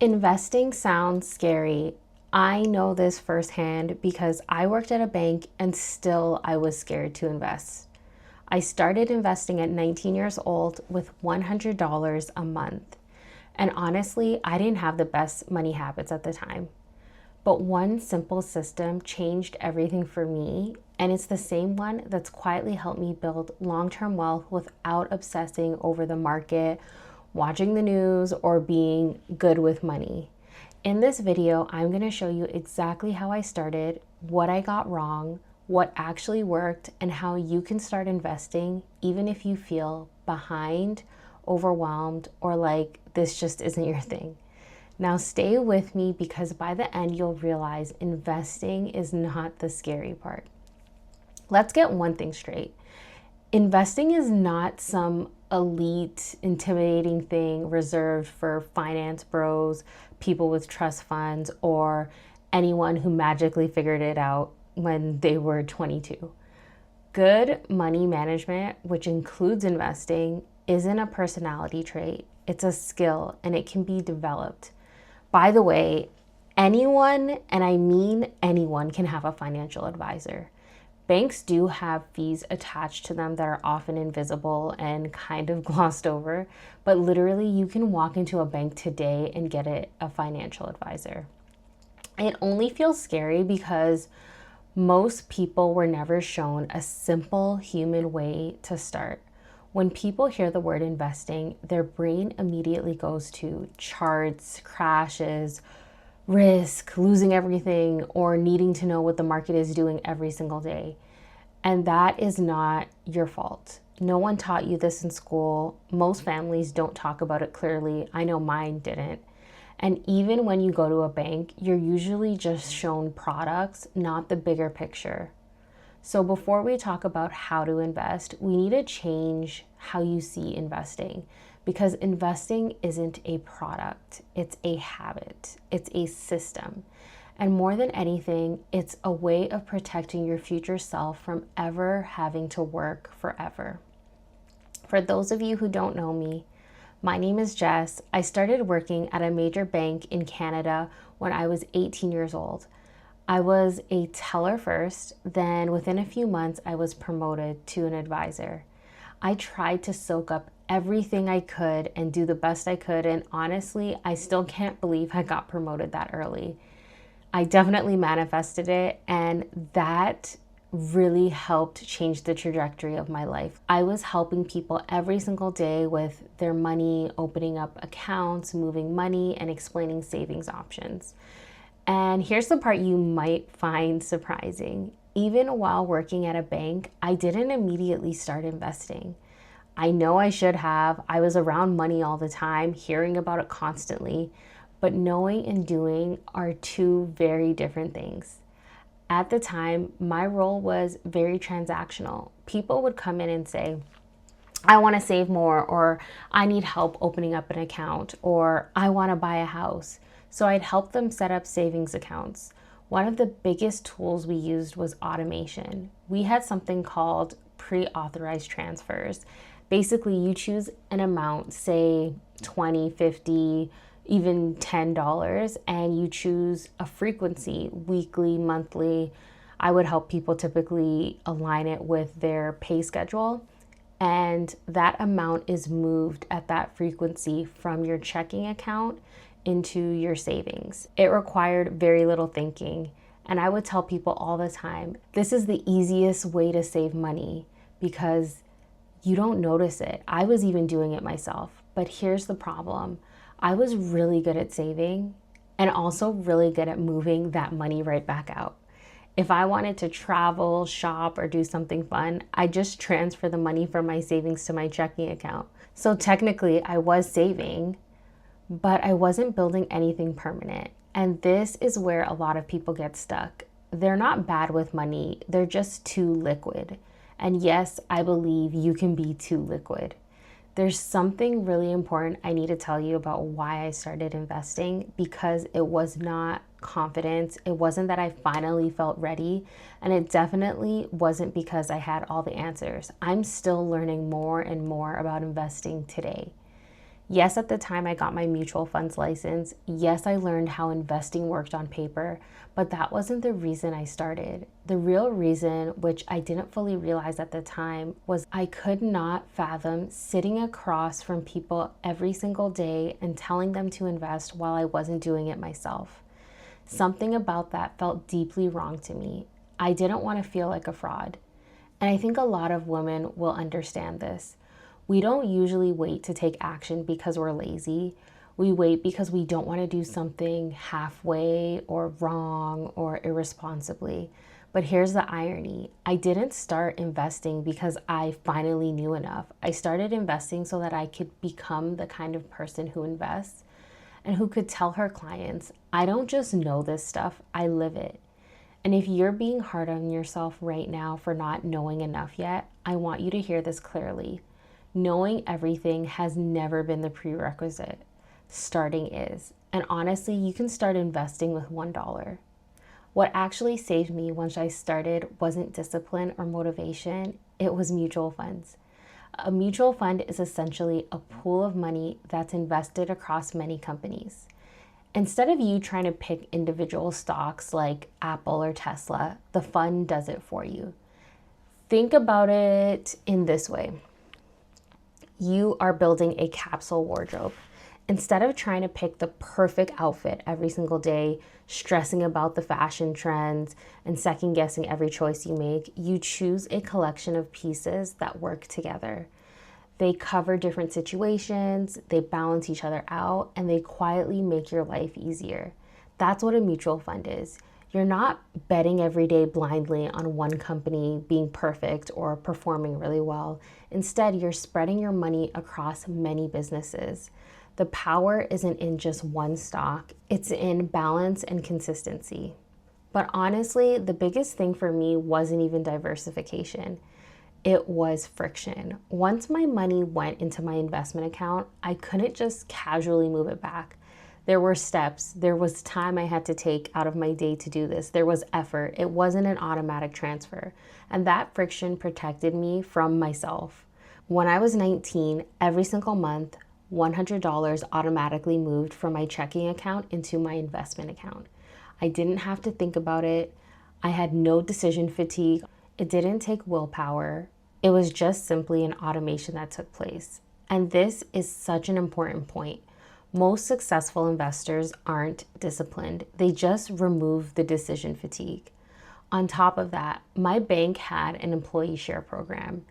Investing sounds scary. I know this firsthand because I worked at a bank and still I was scared to invest. I started investing at 19 years old with $100 a month. And honestly, I didn't have the best money habits at the time. But one simple system changed everything for me, and it's the same one that's quietly helped me build long-term wealth without obsessing over the market, watching the news, or being good with money. In this video, I'm going to show you exactly how I started, what I got wrong, what actually worked, and how you can start investing even if you feel behind, overwhelmed, or like this just isn't your thing. Now stay with me because by the end you'll realize investing is not the scary part. Let's get one thing straight. Investing is not some elite, intimidating thing reserved for finance bros, people with trust funds, or anyone who magically figured it out when they were 22. Good money management, which includes investing, isn't a personality trait. It's a skill and it can be developed. By the way, anyone, and I mean anyone, can have a financial advisor. Banks do have fees attached to them that are often invisible and kind of glossed over, but literally you can walk into a bank today and get a financial advisor. It only feels scary because most people were never shown a simple human way to start. When people hear the word investing, their brain immediately goes to charts, crashes, risk, losing everything, or needing to know what the market is doing every single day. And that is not your fault. No one taught you this in school. Most families don't talk about it clearly. I know mine didn't. And even when you go to a bank, you're usually just shown products, not the bigger picture. So before we talk about how to invest, we need to change how you see investing, because investing isn't a product, it's a habit, it's a system. And more than anything, it's a way of protecting your future self from ever having to work forever. For those of you who don't know me, my name is Jess. I started working at a major bank in Canada when I was 18 years old. I was a teller first, then within a few months, I was promoted to an advisor. I tried to soak up everything I could and do the best I could, and honestly, I still can't believe I got promoted that early. I definitely manifested it, and that really helped change the trajectory of my life. I was helping people every single day with their money, opening up accounts, moving money, and explaining savings options. And here's the part you might find surprising. Even while working at a bank, I didn't immediately start investing. I know I should have. I was around money all the time, hearing about it constantly, but knowing and doing are two very different things. At the time, my role was very transactional. People would come in and say, I want to save more, or I need help opening up an account, or I want to buy a house. So I'd help them set up savings accounts. One of the biggest tools we used was automation. We had something called pre-authorized transfers. Basically, you choose an amount, say 20, 50, even $10, and you choose a frequency, weekly, monthly. I would help people typically align it with their pay schedule. And that amount is moved at that frequency from your checking account into your savings. It required very little thinking. And I would tell people all the time, this is the easiest way to save money because you don't notice it. I was even doing it myself. But here's the problem. I was really good at saving and also really good at moving that money right back out. If I wanted to travel, shop, or do something fun, I just transfer the money from my savings to my checking account. So technically I was saving, but I wasn't building anything permanent. And this is where a lot of people get stuck. They're not bad with money, they're just too liquid. And yes, I believe you can be too liquid. There's something really important I need to tell you about why I started investing, because it was not confidence. It wasn't that I finally felt ready, and it definitely wasn't because I had all the answers. I'm still learning more and more about investing today. Yes, at the time I got my mutual funds license. Yes, I learned how investing worked on paper, but that wasn't the reason I started. The real reason, which I didn't fully realize at the time, was I could not fathom sitting across from people every single day and telling them to invest while I wasn't doing it myself. Something about that felt deeply wrong to me. I didn't want to feel like a fraud. And I think a lot of women will understand this. We don't usually wait to take action because we're lazy. We wait because we don't want to do something halfway or wrong or irresponsibly. But here's the irony. I didn't start investing because I finally knew enough. I started investing so that I could become the kind of person who invests and who could tell her clients, I don't just know this stuff, I live it. And if you're being hard on yourself right now for not knowing enough yet, I want you to hear this clearly. Knowing everything has never been the prerequisite. Starting is. And honestly, you can start investing with $1. What actually saved me once I started wasn't discipline or motivation, it was mutual funds. A mutual fund is essentially a pool of money that's invested across many companies. Instead of you trying to pick individual stocks like Apple or Tesla, the fund does it for you. Think about it in this way. You are building a capsule wardrobe. Instead of trying to pick the perfect outfit every single day, stressing about the fashion trends and second guessing every choice you make, you choose a collection of pieces that work together. They cover different situations, they balance each other out, and they quietly make your life easier. That's what a mutual fund is. You're not betting every day blindly on one company being perfect or performing really well. Instead, you're spreading your money across many businesses. The power isn't in just one stock, it's in balance and consistency. But honestly, the biggest thing for me wasn't even diversification. It was friction. Once my money went into my investment account, I couldn't just casually move it back. There were steps. There was time I had to take out of my day to do this. There was effort. It wasn't an automatic transfer. And that friction protected me from myself. When I was 19, every single month, $100 automatically moved from my checking account into my investment account. I didn't have to think about it. I had no decision fatigue. It didn't take willpower. It was just simply an automation that took place. And this is such an important point. Most successful investors aren't disciplined. They just remove the decision fatigue. On top of that, my bank had an employee share program.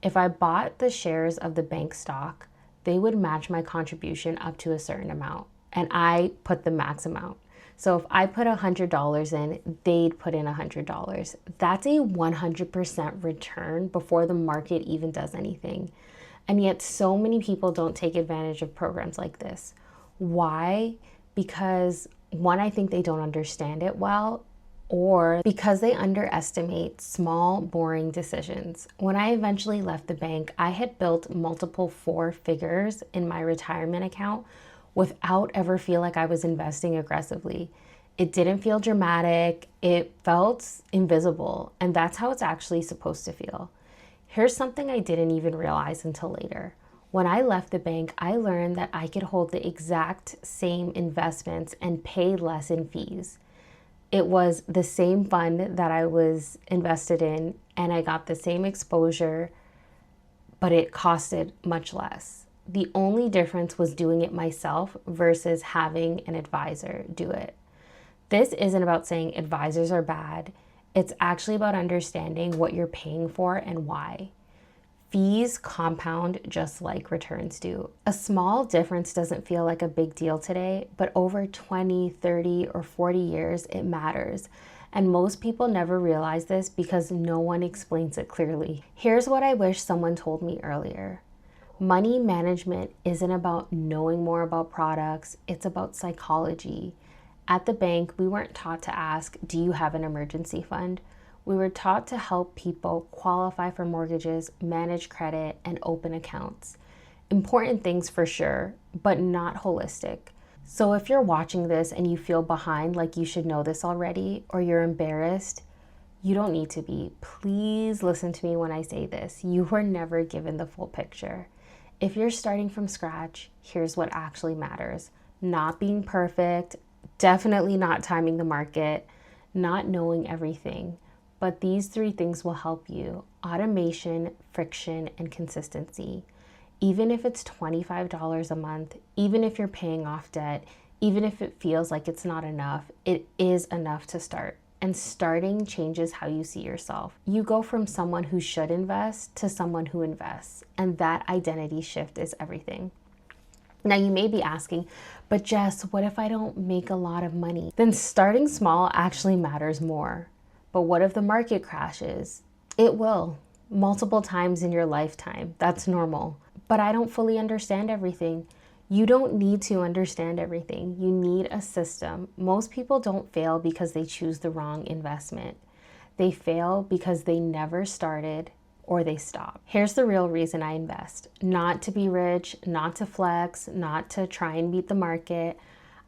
If I bought the shares of the bank stock, they would match my contribution up to a certain amount. And I put the max amount. So if I put $100 in, they'd put in $100. That's a 100% return before the market even does anything. And yet so many people don't take advantage of programs like this. Why? Because one, I think they don't understand it well, or because they underestimate small, boring decisions. When I eventually left the bank, I had built multiple four figures in my retirement account without ever feel like I was investing aggressively. It didn't feel dramatic, it felt invisible, and that's how it's actually supposed to feel. Here's something I didn't even realize until later. When I left the bank, I learned that I could hold the exact same investments and pay less in fees. It was the same fund that I was invested in, and I got the same exposure, but it costed much less. The only difference was doing it myself versus having an advisor do it. This isn't about saying advisors are bad. It's actually about understanding what you're paying for and why. Fees compound just like returns do. A small difference doesn't feel like a big deal today, but over 20, 30, or 40 years, it matters. And most people never realize this because no one explains it clearly. Here's what I wish someone told me earlier. Money management isn't about knowing more about products, it's about psychology. At the bank, we weren't taught to ask, do you have an emergency fund? We were taught to help people qualify for mortgages, manage credit, and open accounts. Important things for sure, but not holistic. So if you're watching this and you feel behind, like you should know this already, or you're embarrassed, you don't need to be. Please listen to me when I say this. You were never given the full picture. If you're starting from scratch, here's what actually matters. Not being perfect, definitely not timing the market, not knowing everything. But these three things will help you: automation, friction, and consistency. Even if it's $25 a month, even if you're paying off debt, even if it feels like it's not enough, it is enough to start. And starting changes how you see yourself. You go from someone who should invest to someone who invests, and that identity shift is everything. Now you may be asking, but Jess, what if I don't make a lot of money? Then starting small actually matters more. But what if the market crashes? It will, multiple times in your lifetime. That's normal. But I don't fully understand everything. You don't need to understand everything. You need a system. Most people don't fail because they choose the wrong investment. They fail because they never started or they stop. Here's the real reason I invest: not to be rich, not to flex, not to try and beat the market.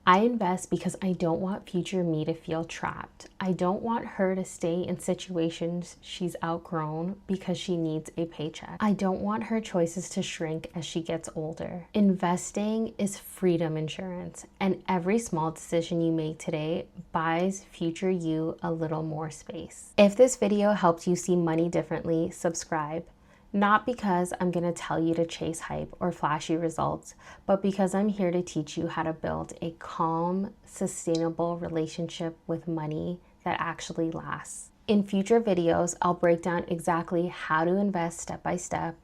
I invest because I don't want future me to feel trapped. I don't want her to stay in situations she's outgrown because she needs a paycheck. I don't want her choices to shrink as she gets older. Investing is freedom insurance, and every small decision you make today buys future you a little more space. If this video helped you see money differently, subscribe. Not because I'm going to tell you to chase hype or flashy results, but because I'm here to teach you how to build a calm, sustainable relationship with money that actually lasts. In future videos, I'll break down exactly how to invest step by step,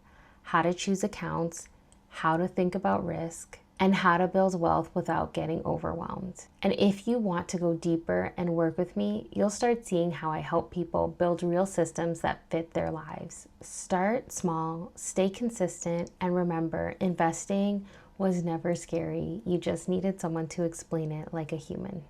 how to choose accounts, how to think about risk, and how to build wealth without getting overwhelmed. And if you want to go deeper and work with me, you'll start seeing how I help people build real systems that fit their lives. Start small, stay consistent, and remember, investing was never scary. You just needed someone to explain it like a human.